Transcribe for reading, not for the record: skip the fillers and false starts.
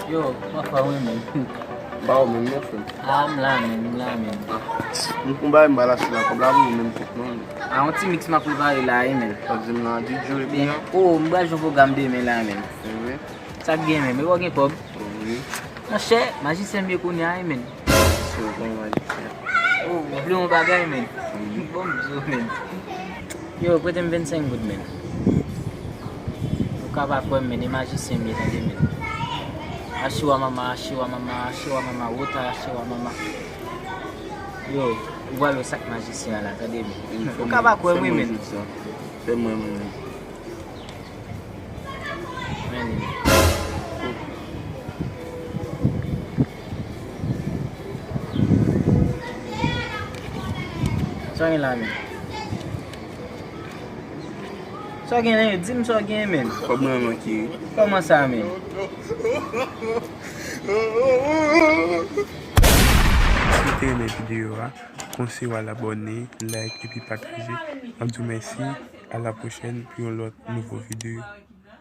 Yo, ma fa wè men. Ba ou men mon frère. Ah, m'la men. Mba mbala sila ko bla moun men tout non. Ah, on ti mix ma prepare la men. Pas dim nan di joli bien. Oh, m'ba joun programme de men la men. Oui. Ça game men, mais wè gen pub. Oui. Non, che, magicien bien konnu ay men. So bon magicien. Oh, vle mon bagay men. Bon bzo men. Yo, prete m 25 goud men. Ou ka pa kwen men, e magicien bien tande men. Ashiwa mama, wota ashiwa mama. Yo, ou wè le sak magicien la, tande men. Ou ka pa kwen men. Fè mwen men. Men. So gen la men. So gen la men, di m so gen men. Problem man ki. Koman sa men? Si te aimé vidéo, conseille à l'abonner, like et puis partager. On vous dit merci. À la prochaine pour une autre nouvelle vidéo.